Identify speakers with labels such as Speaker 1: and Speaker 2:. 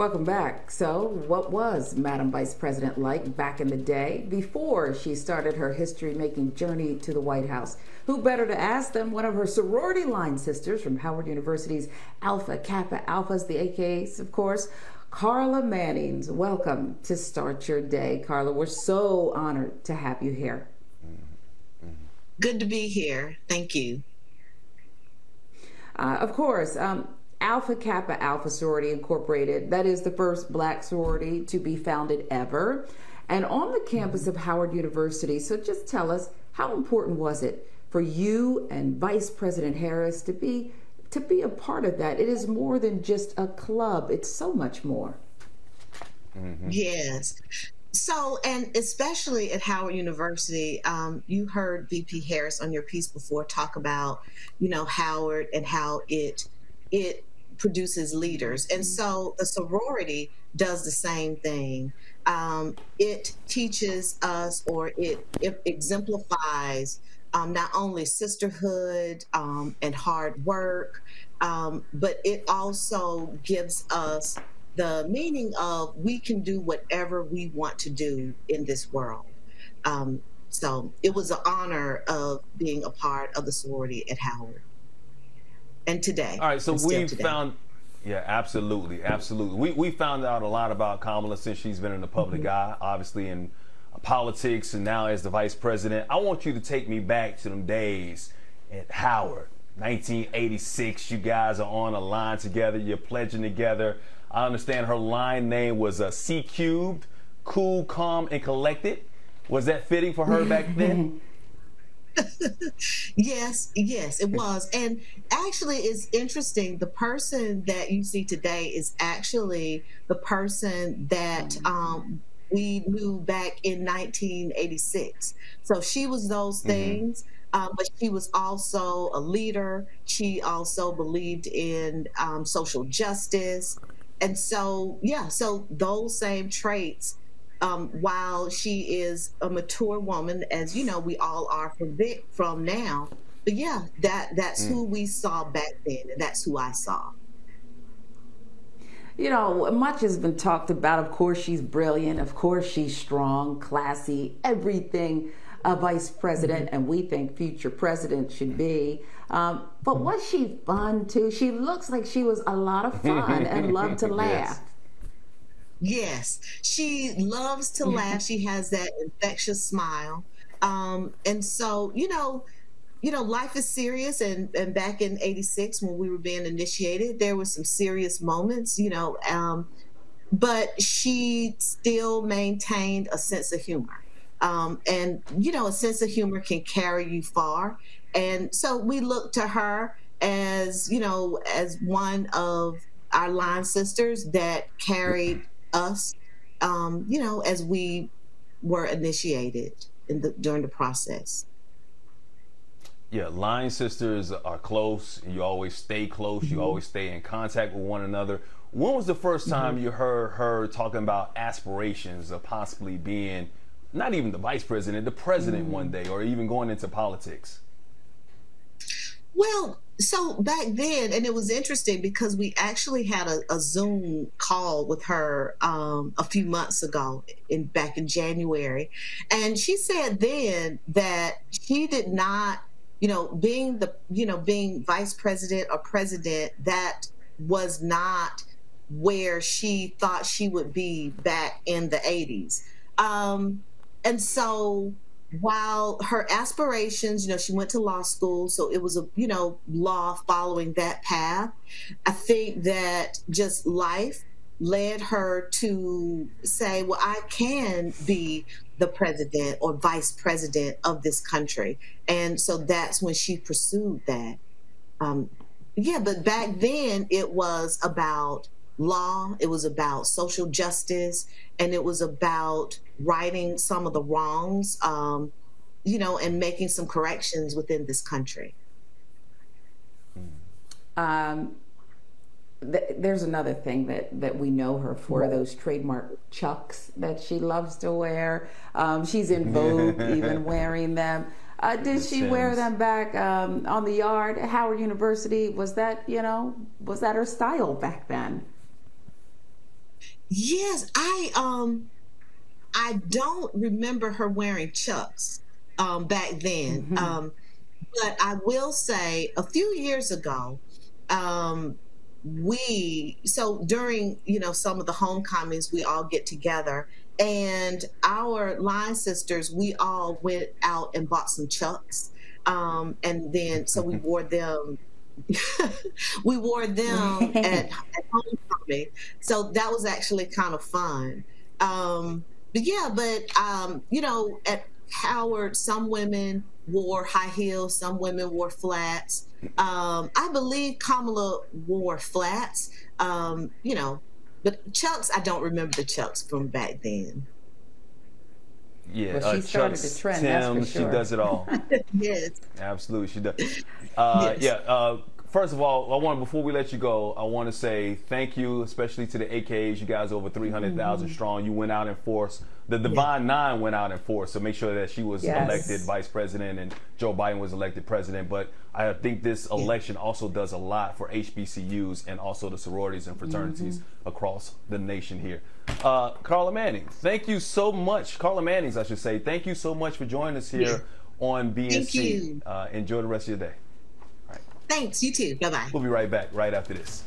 Speaker 1: Welcome back. So, what was Madam Vice President like back in the day before she started her history-making journey to the White House? Who better to ask than one of her sorority line sisters from Howard University's Alpha Kappa Alphas, the AKAs, of course, Carla Mannings. Welcome to Start Your Day. Carla, we're so honored to have you here.
Speaker 2: Good to be here. Thank you.
Speaker 1: Of course, Alpha Kappa Alpha Sorority Incorporated, that is the first black sorority to be founded ever, and on the campus of Howard University. So just tell us, how important was it for you and Vice President Harris to be a part of that? It is more than just a club. It's so much more.
Speaker 2: Yes. So, and especially at Howard University, you heard VP Harris on your piece before talk about, Howard and how it produces leaders. And so the sorority does the same thing. It teaches us, or it exemplifies not only sisterhood and hard work, but it also gives us the meaning of we can do whatever we want to do in this world. So it was an honor of being a part of the sorority at Howard. And today.
Speaker 3: All right, so we found, yeah, absolutely. We found out a lot about Kamala since she's been in the public eye, obviously in politics and now as the vice president. I want you to take me back to them days at Howard, 1986. You guys are on a line together, you're pledging together. I understand her line name was C Cubed, cool, calm, and collected. Was that fitting for her back then?
Speaker 2: Yes, it was. And actually, it's interesting. The person that you see today is actually the person that we knew back in 1986. So she was those things, but she was also a leader. She also believed in social justice. And so, so those same traits, while she is a mature woman, as you know, we all are from now. But yeah, that's who we saw back then, and that's who I saw.
Speaker 1: Much has been talked about. Of course, she's brilliant. Of course, she's strong, classy, everything a vice president and we think future president should be. But was she fun too? She looks like she was a lot of fun and loved to laugh.
Speaker 2: Yes, she loves to laugh. She has that infectious smile. And so, life is serious. And back in 86, when we were being initiated, there were some serious moments, but she still maintained a sense of humor. And, a sense of humor can carry you far. And so we look to her as, as one of our line sisters that carried us, as we were initiated during the process.
Speaker 3: Yeah, line sisters are close. You always stay close. You always stay in contact with one another. When was the first time you heard her talking about aspirations of possibly being not even the vice president, the president one day, or even going into politics?
Speaker 2: Well, so back then, and it was interesting because we actually had a Zoom call with her a few months ago, back in January, and she said then that she did not, being vice president or president, that was not where she thought she would be back in the 80s. And so while her aspirations, she went to law school, so it was law following that path. I think that just life led her to say, well, I can be the president or vice president of this country. And so that's when she pursued that. But back then it was about law, it was about social justice, and it was about righting some of the wrongs, and making some corrections within this country.
Speaker 1: There's another thing that we know her for, those trademark chucks that she loves to wear. She's in vogue even wearing them. Did she wear them back on the yard at Howard University? Was that her style back then?
Speaker 2: Yes, I don't remember her wearing Chucks back then. But I will say a few years ago, so during, some of the homecomings, we all get together, and our line sisters, we all went out and bought some Chucks. And then, so we wore them. We wore them at homecoming. So that was actually kind of fun. But yeah, at Howard, some women wore high heels, some women wore flats. I believe Kamala wore flats, but Chucks, I don't remember the Chucks from back then.
Speaker 3: Yeah,
Speaker 1: well, she started
Speaker 3: Chucks,
Speaker 1: the trend,
Speaker 3: Tim,
Speaker 1: that's for sure.
Speaker 3: she does it all.
Speaker 2: Yes.
Speaker 3: Absolutely, she does.
Speaker 2: Yes.
Speaker 3: Yeah. First of all, before we let you go, I want to say thank you, especially to the AKs. You guys are over 300,000 strong. You went out in force. The Divine Nine went out in force, so make sure that she was elected vice president and Joe Biden was elected president. But I think this election also does a lot for HBCUs and also the sororities and fraternities across the nation here. Carla Mannings, thank you so much. Carla Mannings, I should say. Thank you so much for joining us here on BNC.
Speaker 2: Thank you.
Speaker 3: Enjoy the rest of your day.
Speaker 2: Thanks, you too. Bye-bye.
Speaker 3: We'll be right back right after this.